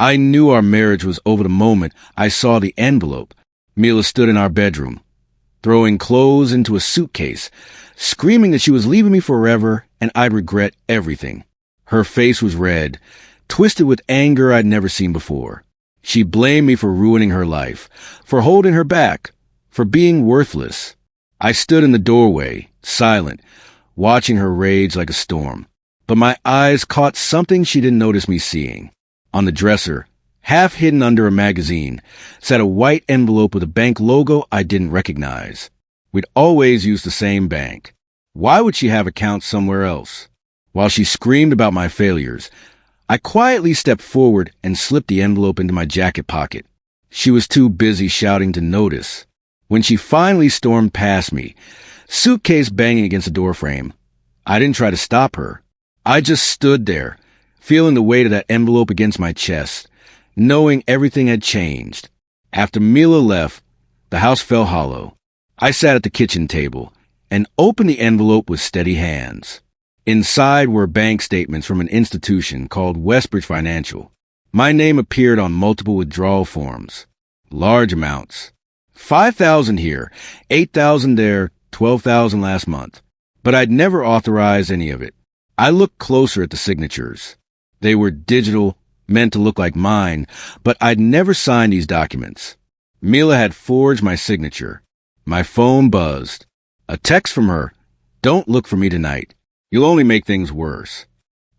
I knew our marriage was over the moment I saw the envelope. Mila stood in our bedroom, throwing clothes into a suitcase, screaming that she was leaving me forever and I'd regret everything. Her face was red, twisted with anger I'd never seen before. She blamed me for ruining her life, for holding her back, for being worthless. I stood in the doorway, silent, watching her rage like a storm. But my eyes caught something she didn't notice me seeing. On the dresser, half hidden under a magazine, sat a white envelope with a bank logo I didn't recognize. We'd always used the same bank. Why would she have accounts somewhere else? While she screamed about my failures, I quietly stepped forward and slipped the envelope into my jacket pocket. She was too busy shouting to notice. When she finally stormed past me, suitcase banging against the doorframe, I didn't try to stop her. I just stood there, feeling the weight of that envelope against my chest, knowing everything had changed. After Mila left, the house fell hollow. I sat at the kitchen table and opened the envelope with steady hands. Inside were bank statements from an institution called Westbridge Financial. My name appeared on multiple withdrawal forms. Large amounts. $5,000 here, $8,000 there, $12,000 last month. But I'd never authorized any of it. I looked closer at the signatures. They were digital, meant to look like mine, but I'd never signed these documents. Mila had forged my signature. My phone buzzed. A text from her. Don't look for me tonight. You'll only make things worse.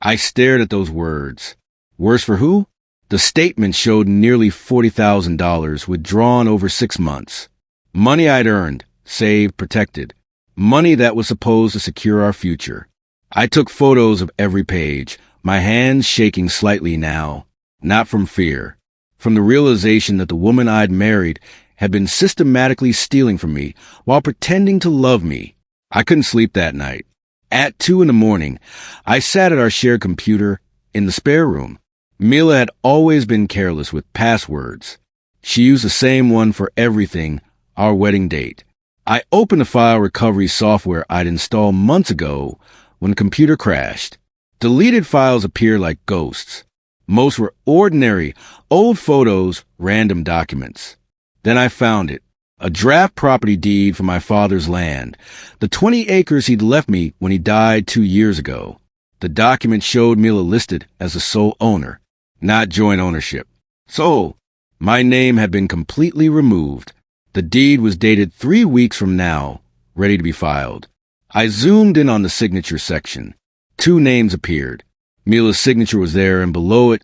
I stared at those words. Worse for who? The statement showed nearly $40,000 withdrawn over 6 months. Money I'd earned, saved, protected. Money that was supposed to secure our future. I took photos of every page, my hands shaking slightly now, not from fear, from the realization that the woman I'd married had been systematically stealing from me while pretending to love me. I couldn't sleep that night. At 2 a.m, I sat at our shared computer in the spare room. Mila had always been careless with passwords. She used the same one for everything, our wedding date. I opened the file recovery software I'd installed months ago when the computer crashed. Deleted files appeared like ghosts. Most were ordinary, old photos, random documents. Then I found it. A draft property deed for my father's land, the 20 acres he'd left me when he died 2 years ago. The document showed Mila listed as the sole owner, not joint ownership. So, my name had been completely removed. The deed was dated 3 weeks from now, ready to be filed. I zoomed in on the signature section. 2 names appeared. Mila's signature was there, and below it,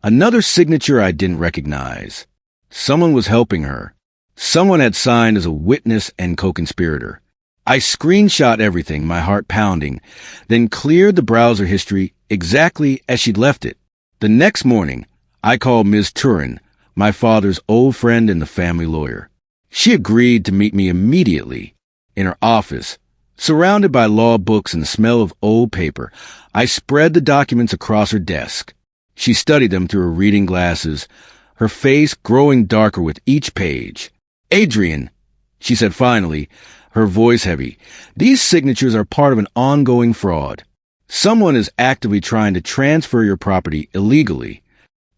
another signature I didn't recognize. Someone was helping her. Someone had signed as a witness and co-conspirator. I screenshot everything, my heart pounding, then cleared the browser history exactly as she'd left it. The next morning, I called Ms. Turin, my father's old friend and the family lawyer. She agreed to meet me immediately. In her office, surrounded by law books and the smell of old paper, I spread the documents across her desk. She studied them through her reading glasses, her face growing darker with each page. "Adrian," she said finally, her voice heavy, "these signatures are part of an ongoing fraud. Someone is actively trying to transfer your property illegally."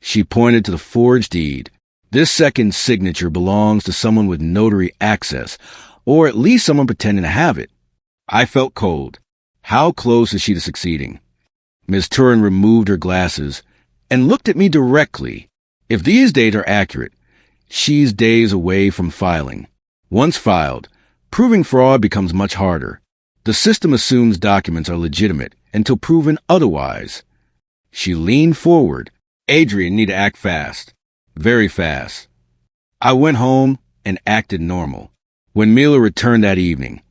She pointed to the forged deed. "This second signature belongs to someone with notary access, or at least someone pretending to have it." I felt cold. How close is she to succeeding? Ms. Turin removed her glasses and looked at me directly. If these dates are accurate, she's days away from filing. Once filed, proving fraud becomes much harder. The system assumes documents are legitimate until proven otherwise. She leaned forward. "Adrian, need to act fast. Very fast." I went home and acted normal. When Mila returned that evening,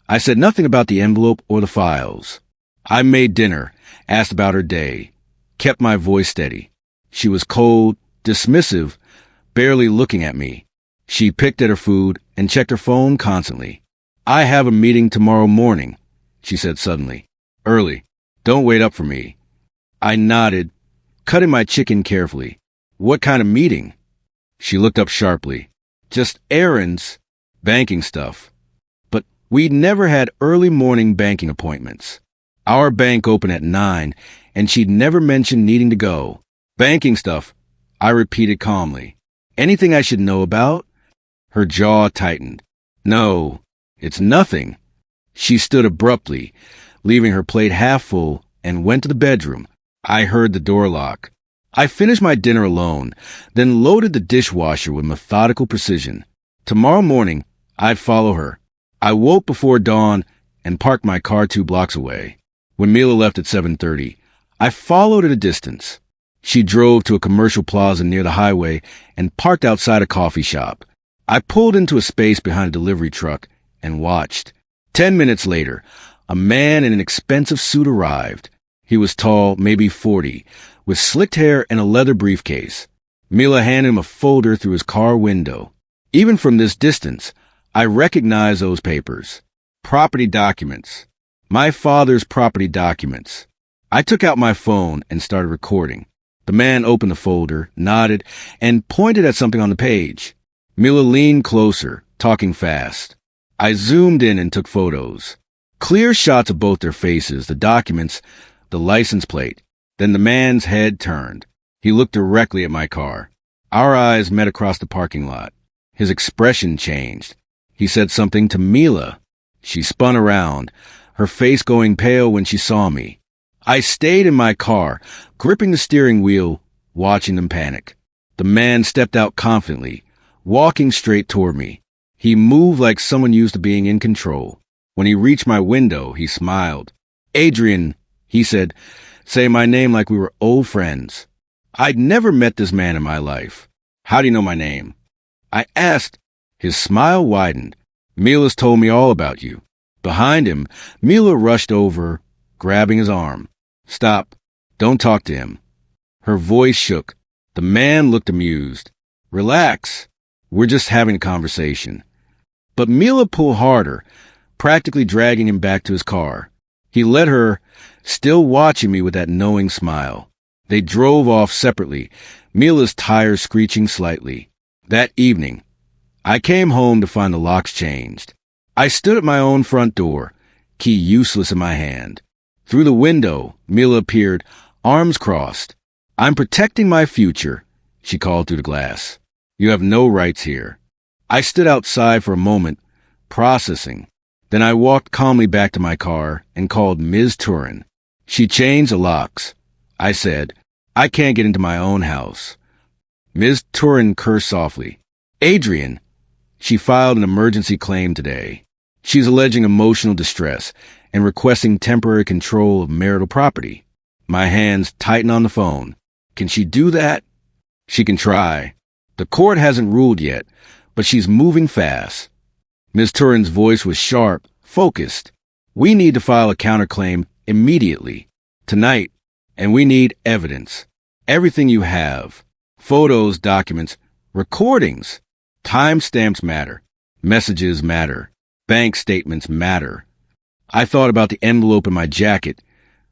I said nothing about the envelope or the files. I made dinner, asked about her day, kept my voice steady. She was cold, dismissive, barely looking at me. She picked at her food and checked her phone constantly. "I have a meeting tomorrow morning," she said suddenly. "Early. Don't wait up for me." I nodded, cutting my chicken carefully. "What kind of meeting?" She looked up sharply. "Just errands, banking stuff." But we'd never had early morning banking appointments. Our bank opened at 9, and she'd never mentioned needing to go. "Banking stuff. I repeated calmly. Anything I should know about? Her jaw tightened. No, it's nothing. She stood abruptly, leaving her plate half full, and went to the bedroom. I heard the door lock. I finished my dinner alone, then loaded the dishwasher with methodical precision. Tomorrow morning, I'd follow her. I woke before dawn and parked my car 2 blocks away. When Mila left at 7:30, I followed at a distance. She drove to a commercial plaza near the highway and parked outside a coffee shop. I pulled into a space behind a delivery truck and watched. 10 minutes later, a man in an expensive suit arrived. He was tall, maybe 40, with slicked hair and a leather briefcase. Mila handed him a folder through his car window. Even from this distance, I recognized those papers. Property documents. My father's property documents. I took out my phone and started recording. The man opened the folder, nodded, and pointed at something on the page. Mila leaned closer, talking fast. I zoomed in and took photos. Clear shots of both their faces, the documents, the license plate. Then the man's head turned. He looked directly at my car. Our eyes met across the parking lot. His expression changed. He said something to Mila. She spun around, her face going pale when she saw me. I stayed in my car, gripping the steering wheel, watching them panic. The man stepped out confidently, walking straight toward me. He moved like someone used to being in control. When he reached my window, he smiled. "Adrian," he said, "say my name like we were old friends." I'd never met this man in my life. "How do you know my name?" I asked. His smile widened. "Mila's told me all about you." Behind him, Mila rushed over, grabbing his arm. "Stop. Don't talk to him." Her voice shook. The man looked amused. "Relax. We're just having a conversation." But Mila pulled harder, practically dragging him back to his car. He let her, still watching me with that knowing smile. They drove off separately, Mila's tires screeching slightly. That evening, I came home to find the locks changed. I stood at my own front door, key useless in my hand. Through the window, Mila appeared, arms crossed. "I'm protecting my future," she called through the glass. "You have no rights here." I stood outside for a moment, processing. Then I walked calmly back to my car and called Ms. Turin. She changed the locks. I said, "I can't get into my own house." Ms. Turin cursed softly. "Adrian." She filed an emergency claim today. She's alleging emotional distress and requesting temporary control of marital property. My hands tighten on the phone. Can she do that? She can try. The court hasn't ruled yet, but she's moving fast. Ms. Turin's voice was sharp, focused. "We need to file a counterclaim immediately, tonight, and we need evidence. Everything you have. Photos, documents, recordings. Timestamps matter. Messages matter. Bank statements matter." I thought about the envelope in my jacket,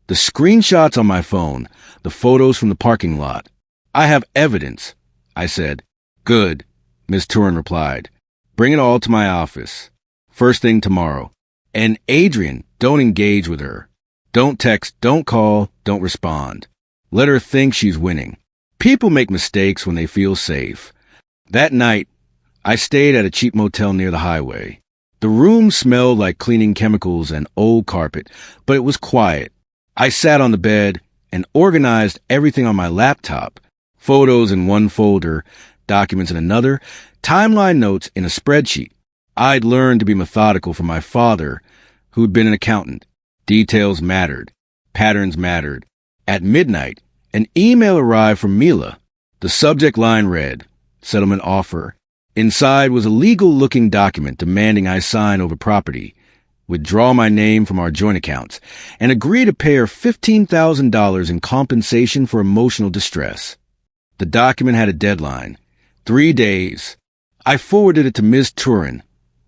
the screenshots on my phone, the photos from the parking lot. "I have evidence," I said. "Good," Ms. Turin replied. "Bring it all to my office. First thing tomorrow. And Adrian, don't engage with her. Don't text, don't call, don't respond. Let her think she's winning. People make mistakes when they feel safe." That night, I stayed at a cheap motel near the highway. The room smelled like cleaning chemicals and old carpet, but it was quiet. I sat on the bed and organized everything on my laptop. Photos in one folder, documents in another, timeline notes in a spreadsheet. I'd learned to be methodical from my father, who'd been an accountant. Details mattered. Patterns mattered. At midnight, an email arrived from Mila. The subject line read, "Settlement offer." Inside was a legal-looking document demanding I sign over property, withdraw my name from our joint accounts, and agree to pay her $15,000 in compensation for emotional distress. The document had a deadline, 3 days. I forwarded it to Ms. Turin,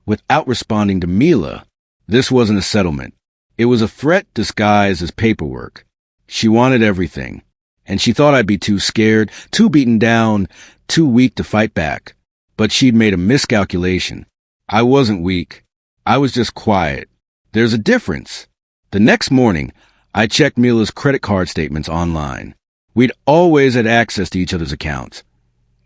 without responding to Mila. This wasn't a settlement. It was a threat disguised as paperwork. She wanted everything, and she thought I'd be too scared, too beaten down, too weak to fight back. But she'd made a miscalculation. I wasn't weak. I was just quiet. There's a difference. The next morning, I checked Mila's credit card statements online. We'd always had access to each other's accounts.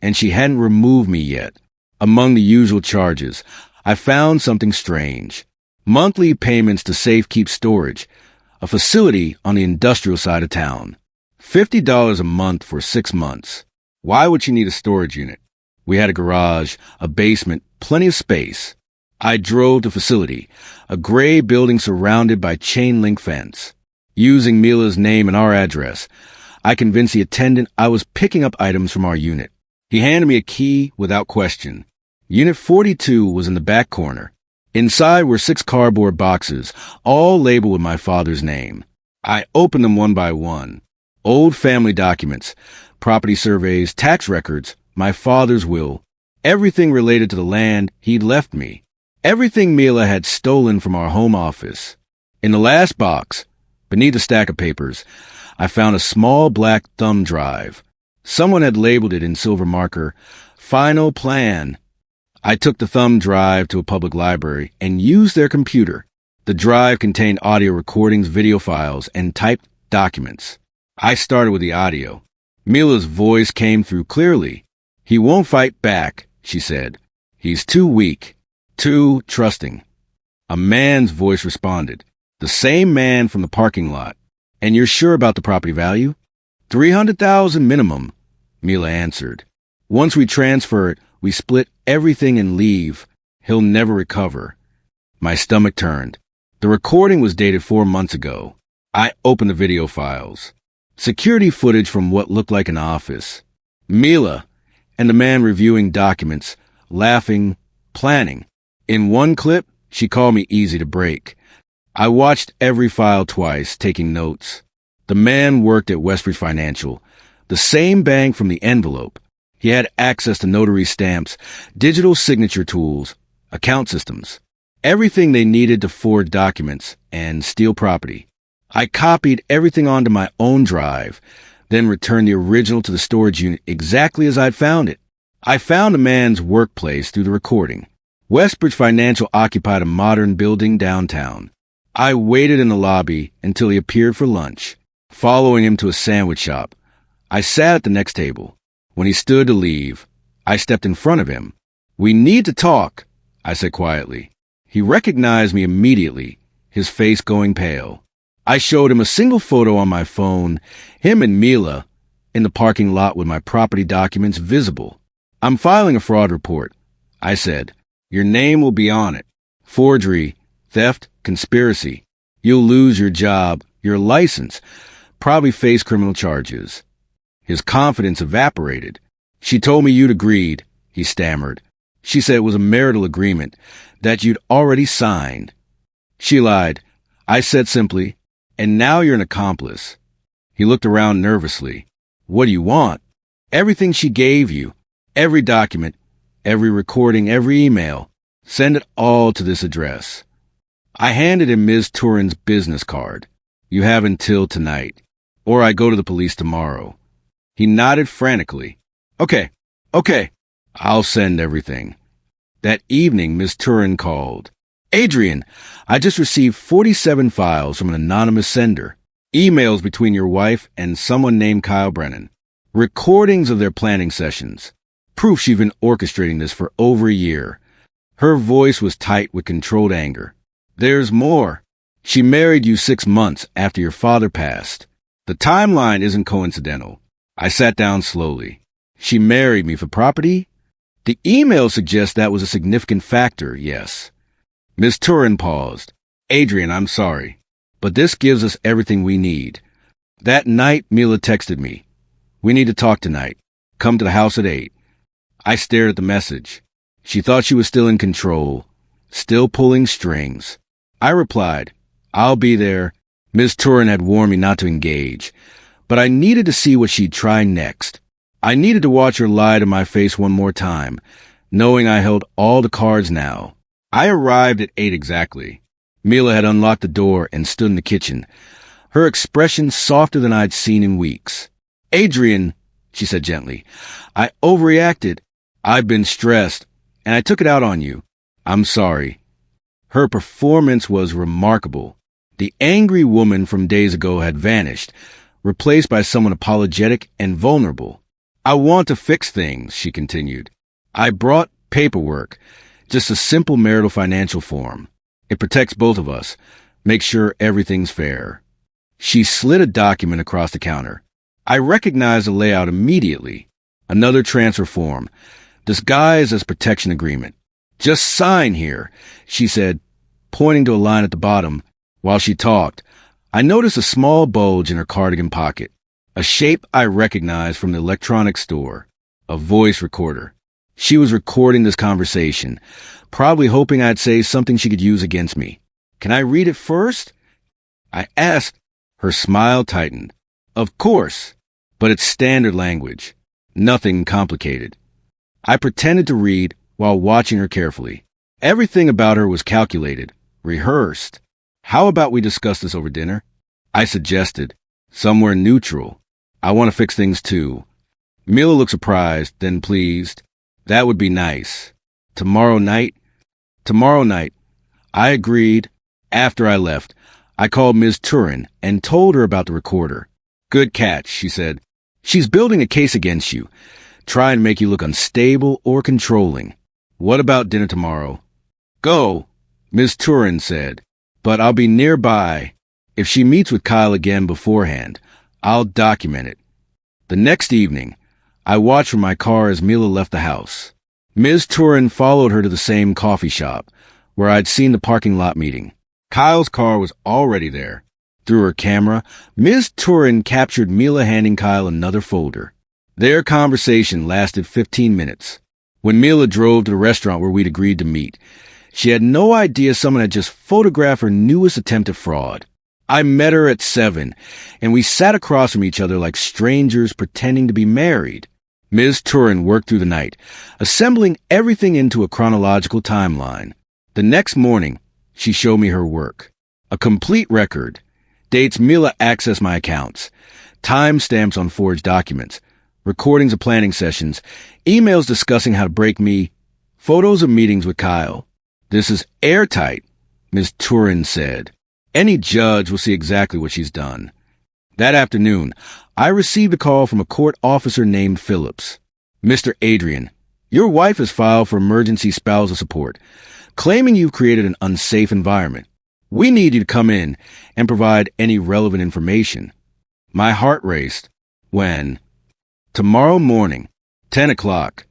and she hadn't removed me yet. Among the usual charges, I found something strange. Monthly payments to Safekeep Storage, a facility on the industrial side of town. $50 a month for 6 months. Why would she need a storage unit? We had a garage, a basement, plenty of space. I drove to the facility, a gray building surrounded by chain-link fence. Using Mila's name and our address, I convinced the attendant I was picking up items from our unit. He handed me a key without question. Unit 42 was in the back corner. Inside were 6 cardboard boxes, all labeled with my father's name. I opened them one by one. Old family documents, property surveys, tax records, my father's will, everything related to the land he'd left me. Everything Mila had stolen from our home office. In the last box, beneath a stack of papers, I found a small black thumb drive. Someone had labeled it in silver marker, "Final Plan." I took the thumb drive to a public library and used their computer. The drive contained audio recordings, video files, and typed documents. I started with the audio. Mila's voice came through clearly. "He won't fight back," she said. "He's too weak, too trusting." A man's voice responded. "The same man from the parking lot. And you're sure about the property value?" $300,000 minimum, Mila answered. "Once we transfer it, we split everything and leave. He'll never recover." My stomach turned. The recording was dated 4 months ago. I opened the video files. Security footage from what looked like an office. Mila and the man reviewing documents, laughing, planning. In one clip, she called me easy to break. I watched every file twice, taking notes. The man worked at Westbridge Financial, the same bank from the envelope. He had access to notary stamps, digital signature tools, account systems, everything they needed to forge documents and steal property. I copied everything onto my own drive, then returned the original to the storage unit exactly as I'd found it. I found the man's workplace through the recording. Westbridge Financial occupied a modern building downtown. I waited in the lobby until he appeared for lunch, following him to a sandwich shop. I sat at the next table. When he stood to leave, I stepped in front of him. "We need to talk," I said quietly. He recognized me immediately, his face going pale. I showed him a single photo on my phone, him and Mila, in the parking lot with my property documents visible. "I'm filing a fraud report," I said. "Your name will be on it. Forgery, theft, conspiracy. You'll lose your job, your license, probably face criminal charges." His confidence evaporated. "She told me you'd agreed," he stammered. "She said it was a marital agreement, that you'd already signed." She lied. I said simply, "And now you're an accomplice." He looked around nervously. "What do you want?" "Everything she gave you. Every document, every recording, every email. Send it all to this address." I handed him Ms. Turin's business card. "You have until tonight, or I go to the police tomorrow." He nodded frantically. Okay, I'll send everything." That evening, Ms. Turin called. "Adrian, I just received 47 files from an anonymous sender. Emails between your wife and someone named Kyle Brennan. Recordings of their planning sessions. Proof she's been orchestrating this for over a year." Her voice was tight with controlled anger. "There's more. She married you 6 months after your father passed. The timeline isn't coincidental." I sat down slowly. "She married me for property?" "The email suggests that was a significant factor, yes." Ms. Turin paused. "Adrian, I'm sorry, but this gives us everything we need." That night, Mila texted me. "We need to talk tonight. Come to the house at 8. I stared at the message. She thought she was still in control, still pulling strings. I replied, "I'll be there." Ms. Turin had warned me not to engage, but I needed to see what she'd try next. I needed to watch her lie to my face one more time, knowing I held all the cards now. I arrived at 8 exactly. Mila had unlocked the door and stood in the kitchen, her expression softer than I'd seen in weeks. "Adrian," she said gently, "I overreacted. I've been stressed, and I took it out on you. I'm sorry." Her performance was remarkable. The angry woman from days ago had vanished, replaced by someone apologetic and vulnerable. I want to fix things, she continued. I brought paperwork, just a simple marital financial form. It protects both of us, makes sure everything's fair. She slid a document across the counter. I recognized the layout immediately. Another transfer form, disguised as protection agreement. Just sign here, she said, pointing to a line at the bottom. While she talked, I noticed a small bulge in her cardigan pocket, a shape I recognized from the electronics store, a voice recorder. She was recording this conversation, probably hoping I'd say something she could use against me. Can I read it first? I asked. Her smile tightened. Of course, but it's standard language. Nothing complicated. I pretended to read while watching her carefully. Everything about her was calculated, rehearsed. How about we discuss this over dinner? I suggested. Somewhere neutral. I want to fix things too. Mila looked surprised, then pleased. That would be nice. Tomorrow night? Tomorrow night. I agreed. After I left, I called Ms. Turin and told her about the recorder. Good catch, she said. She's building a case against you, trying to make you look unstable or controlling. What about dinner tomorrow? Go, Ms. Turin said, but I'll be nearby. If she meets with Kyle again beforehand, I'll document it. The next evening, I watched from my car as Mila left the house. Ms. Turin followed her to the same coffee shop, where I'd seen the parking lot meeting. Kyle's car was already there. Through her camera, Ms. Turin captured Mila handing Kyle another folder. Their conversation lasted 15 minutes. When Mila drove to the restaurant where we'd agreed to meet, she had no idea someone had just photographed her newest attempt at fraud. I met her at 7, and we sat across from each other like strangers pretending to be married. Ms. Turin worked through the night, assembling everything into a chronological timeline. The next morning, she showed me her work. A complete record. Dates Mila accessed my accounts. Timestamps on forged documents. Recordings of planning sessions. Emails discussing how to break me. Photos of meetings with Kyle. This is airtight, Ms. Turin said. Any judge will see exactly what she's done. That afternoon, I received a call from a court officer named Phillips. Mr. Adrian, your wife has filed for emergency spousal support, claiming you've created an unsafe environment. We need you to come in and provide any relevant information. My heart raced when, tomorrow morning, 10 o'clock.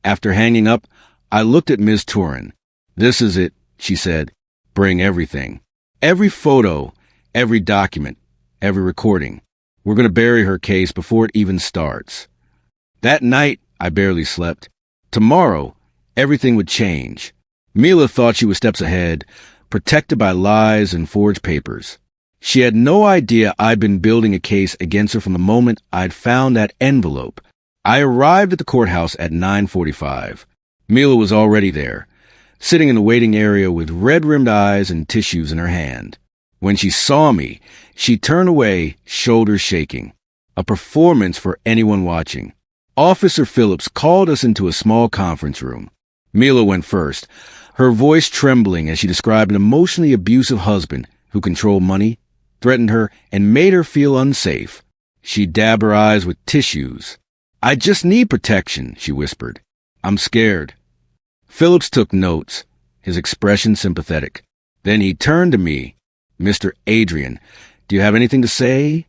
After hanging up, I looked at Ms. Turin. This is it, she said. Bring everything. Every photo, every document, every recording. We're going to bury her case before it even starts. That night, I barely slept. Tomorrow, everything would change. Mila thought she was steps ahead, protected by lies and forged papers. She had no idea I'd been building a case against her from the moment I'd found that envelope. I arrived at the courthouse at 9:45. Mila was already there, sitting in the waiting area with red-rimmed eyes and tissues in her hand. When she saw me, she turned away, shoulders shaking. A performance for anyone watching. Officer Phillips called us into a small conference room. Mila went first, her voice trembling as she described an emotionally abusive husband who controlled money, threatened her, and made her feel unsafe. She dabbed her eyes with tissues. I just need protection, she whispered. I'm scared. Phillips took notes, his expression sympathetic. Then he turned to me. Mr. Adrian, do you have anything to say?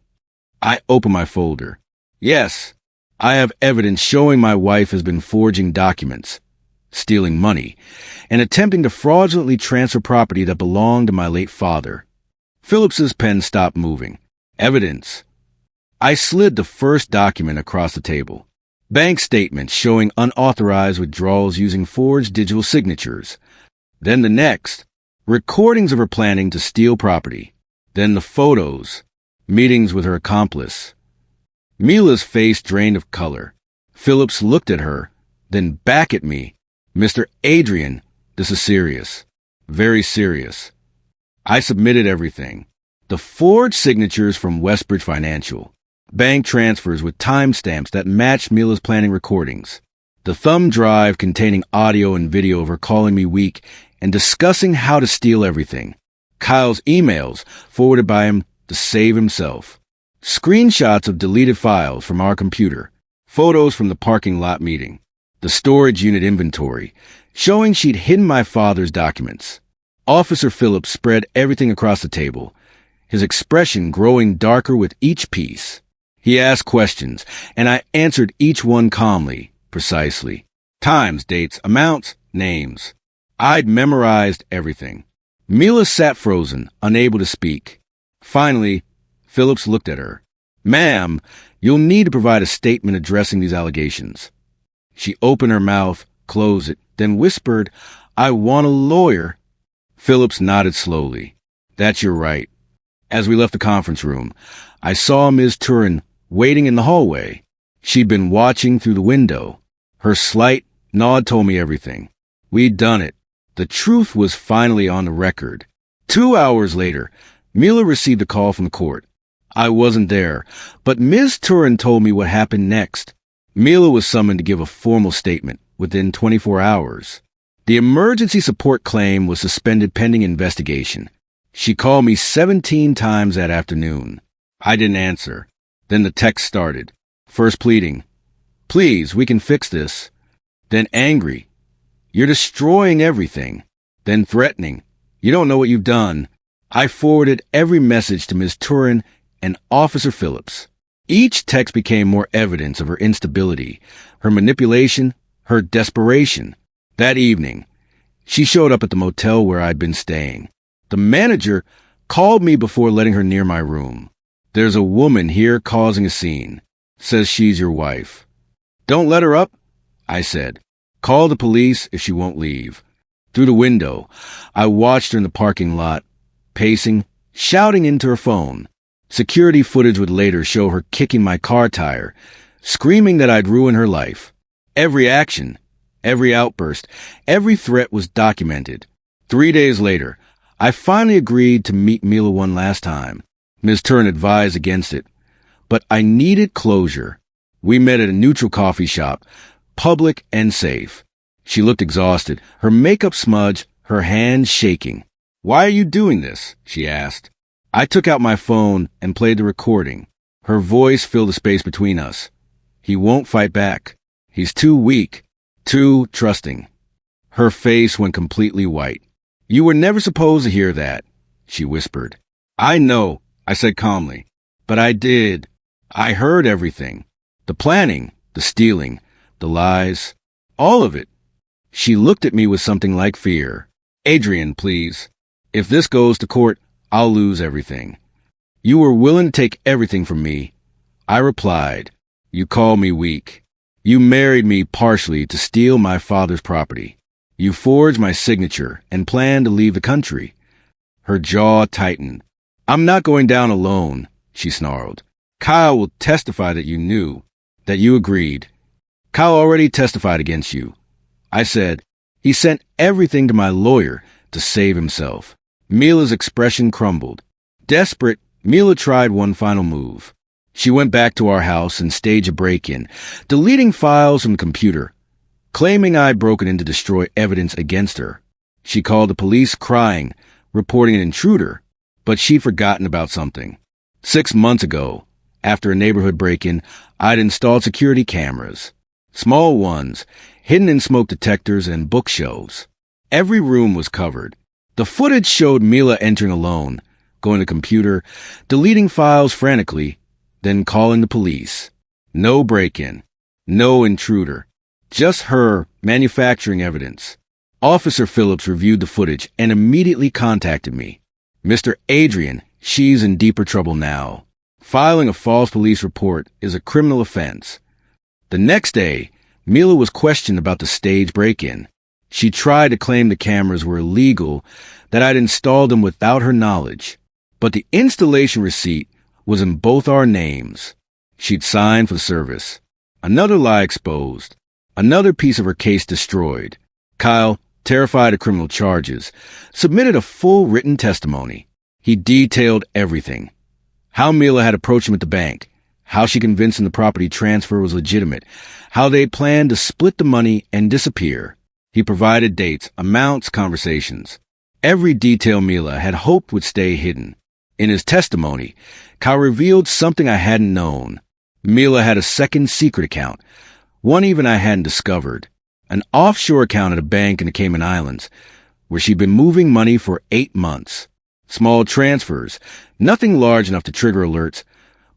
I opened my folder. Yes, I have evidence showing my wife has been forging documents, stealing money, and attempting to fraudulently transfer property that belonged to my late father. Phillips's pen stopped moving. Evidence. I slid the first document across the table. Bank statements showing unauthorized withdrawals using forged digital signatures. Then the next. Recordings of her planning to steal property. Then the photos. Meetings with her accomplice. Mila's face drained of color. Phillips looked at her, then back at me. Mr. Adrian, this is serious. Very serious. I submitted everything. The forged signatures from Westbridge Financial. Bank transfers with timestamps that matched Mila's planning recordings. The thumb drive containing audio and video of her calling me weak and discussing how to steal everything. Kyle's emails forwarded by him to save himself. Screenshots of deleted files from our computer. photos from the parking lot meeting, the storage unit inventory, showing she'd hidden my father's documents. Officer Phillips spread everything across the table, his expression growing darker with each piece. He asked questions, and I answered each one calmly, precisely. Times, dates, amounts, names. I'd memorized everything. Mila sat frozen, unable to speak. Finally, Phillips looked at her. "Ma'am, you'll need to provide a statement addressing these allegations." She opened her mouth, closed it, then whispered, "I want a lawyer." Phillips nodded slowly. "That's your right." As we left the conference room, I saw Ms. Turin waiting in the hallway. She'd been watching through the window. Her slight nod told me everything. We'd done it. The truth was finally on the record. 2 hours later, Mila received a call from the court. I wasn't there, but Ms. Turin told me what happened next. Mila was summoned to give a formal statement within 24 hours. The emergency support claim was suspended pending investigation. She called me 17 times that afternoon. I didn't answer. Then the text started. First pleading, "Please, we can fix this." Then angry, "You're destroying everything." Then threatening, "You don't know what you've done." I forwarded every message to Ms. Turin and Officer Phillips. Each text became more evidence of her instability, her manipulation, her desperation. That evening, she showed up at the motel where I'd been staying. The manager called me before letting her near my room. "There's a woman here causing a scene. Says she's your wife." "Don't let her up," I said. "Call the police if she won't leave." Through the window, I watched her in the parking lot, pacing, shouting into her phone. Security footage would later show her kicking my car tire, screaming that I'd ruin her life. Every action, every outburst, every threat was documented. 3 days later, I finally agreed to meet Mila one last time. Ms. Turin advised against it, but I needed closure. We met at a neutral coffee shop, public and safe. She looked exhausted, her makeup smudged, her hands shaking. "Why are you doing this?" she asked. I took out my phone and played the recording. Her voice filled the space between us. "He won't fight back. He's too weak, too trusting." Her face went completely white. "You were never supposed to hear that," she whispered. "I know," I said calmly. "But I did. I heard everything. The planning, the stealing, the lies, all of it." She looked at me with something like fear. "Adrian, please. If this goes to court, I'll lose everything." "You were willing to take everything from me." I replied, "You call me weak. You married me partially to steal my father's property. You forged my signature and planned to leave the country." Her jaw tightened. "I'm not going down alone," she snarled. "Kyle will testify that you knew, that you agreed. Kyle already testified against you." I said, "He sent everything to my lawyer to save himself." Mila's expression crumbled. Desperate, Mila tried one final move. She went back to our house and staged a break-in, deleting files from the computer, claiming I'd broken in to destroy evidence against her. She called the police crying, reporting an intruder, but she'd forgotten about something. 6 months ago, after a neighborhood break-in, I'd installed security cameras. Small ones, hidden in smoke detectors and bookshelves. Every room was covered. The footage showed Mila entering alone, going to the computer, deleting files frantically, then calling the police. No break-in, no intruder, just her manufacturing evidence. Officer Phillips reviewed the footage and immediately contacted me. "Mr. Adrian, she's in deeper trouble now. Filing a false police report is a criminal offense." The next day, Mila was questioned about the stage break-in. She tried to claim the cameras were illegal, that I'd installed them without her knowledge. But the installation receipt was in both our names. She'd signed for service. Another lie exposed. Another piece of her case destroyed. Kyle, terrified of criminal charges, submitted a full written testimony. He detailed everything. How Mila had approached him at the bank, how she convinced him the property transfer was legitimate, how they planned to split the money and disappear. He provided dates, amounts, conversations. Every detail Mila had hoped would stay hidden. In his testimony, Kyle revealed something I hadn't known. Mila had a second secret account, one even I hadn't discovered, an offshore account at a bank in the Cayman Islands, where she'd been moving money for 8 months. Small transfers, nothing large enough to trigger alerts,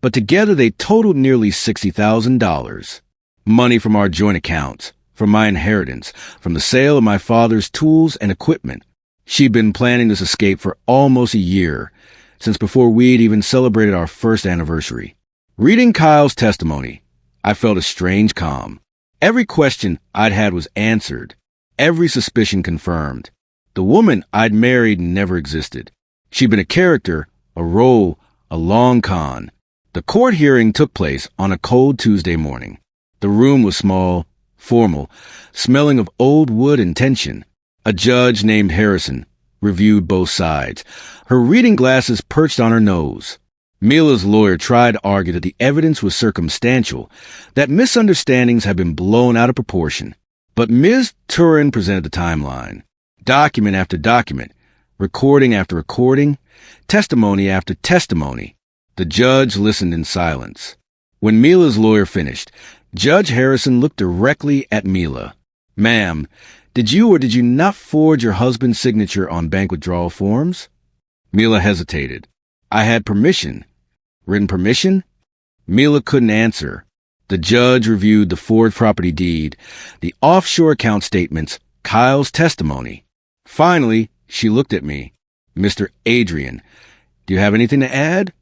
but together they totaled nearly $60,000. Money from our joint accounts, from my inheritance, from the sale of my father's tools and equipment. She'd been planning this escape for almost a year, since before we'd even celebrated our first anniversary. Reading Kyle's testimony, I felt a strange calm. Every question I'd had was answered, every suspicion confirmed. The woman I'd married never existed. She'd been a character, a role, a long con. The court hearing took place on a cold Tuesday morning. The room was small, formal, smelling of old wood and tension. A judge named Harrison reviewed both sides, her reading glasses perched on her nose. Mila's lawyer tried to argue that the evidence was circumstantial, that misunderstandings had been blown out of proportion. But Ms. Turin presented the timeline. Document after document, recording after recording, testimony after testimony. The judge listened in silence. When Mila's lawyer finished, Judge Harrison looked directly at Mila. "Ma'am, did you or did you not forge your husband's signature on bank withdrawal forms?" Mila hesitated. "I had permission." "Written permission?" Mila couldn't answer. The judge reviewed the forged property deed, the offshore account statements, Kyle's testimony. Finally, she looked at me. "Mr. Adrian, do you have anything to add?"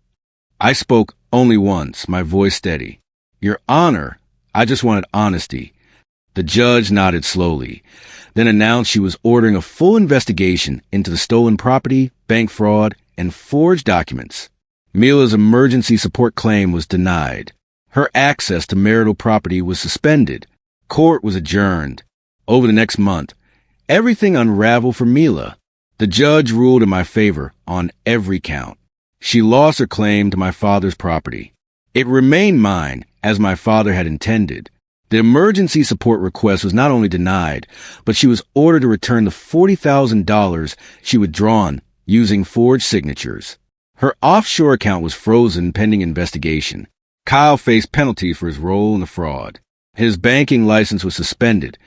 I spoke only once, my voice steady. "Your Honor, I just wanted honesty." The judge nodded slowly, then announced she was ordering a full investigation into the stolen property, bank fraud, and forged documents. Mila's emergency support claim was denied. Her access to marital property was suspended. Court was adjourned. Over the next month, everything unraveled for Mila. The judge ruled in my favor on every count. She lost her claim to my father's property. It remained mine, as my father had intended. The emergency support request was not only denied, but she was ordered to return the $40,000 she withdrawn using forged signatures. Her offshore account was frozen pending investigation. Kyle faced penalties for his role in the fraud. His banking license was suspended,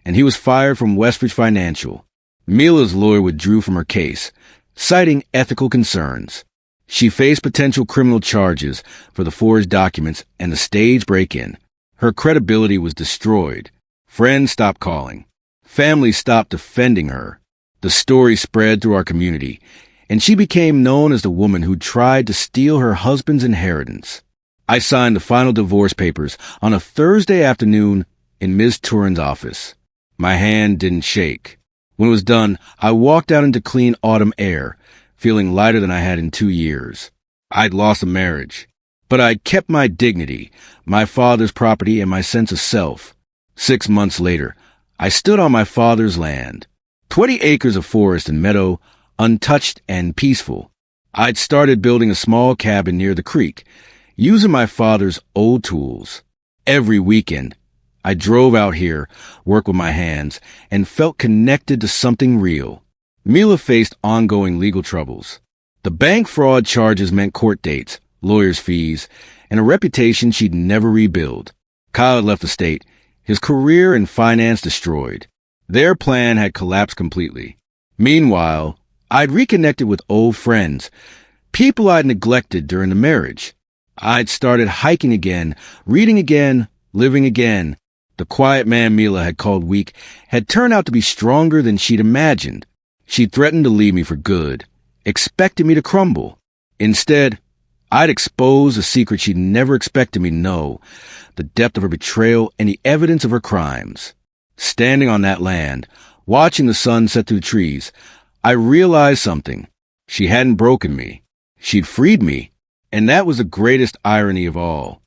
and he was fired from Westridge Financial. Mila's lawyer withdrew from her case, citing ethical concerns. She faced potential criminal charges for the forged documents and the staged break-in. Her credibility was destroyed. Friends stopped calling. Family stopped defending her. The story spread through our community, and she became known as the woman who tried to steal her husband's inheritance. I signed the final divorce papers on a Thursday afternoon in Ms. Turin's office. My hand didn't shake. When it was done, I walked out into clean autumn air, feeling lighter than I had in 2 years. I'd lost a marriage, but I'd kept my dignity, my father's property, and my sense of self. 6 months later, I stood on my father's land, 20 acres of forest and meadow, untouched and peaceful. I'd started building a small cabin near the creek, using my father's old tools. Every weekend, I drove out here, worked with my hands, and felt connected to something real. Mila faced ongoing legal troubles. The bank fraud charges meant court dates, lawyers' fees, and a reputation she'd never rebuild. Kyle had left the state, his career and finance destroyed. Their plan had collapsed completely. Meanwhile, I'd reconnected with old friends, people I'd neglected during the marriage. I'd started hiking again, reading again, living again. The quiet man Mila had called weak had turned out to be stronger than she'd imagined. She threatened to leave me for good, expected me to crumble. Instead, I'd exposed a secret she'd never expected me to know, the depth of her betrayal and the evidence of her crimes. Standing on that land, watching the sun set through the trees, I realized something. She hadn't broken me. She'd freed me, and that was the greatest irony of all.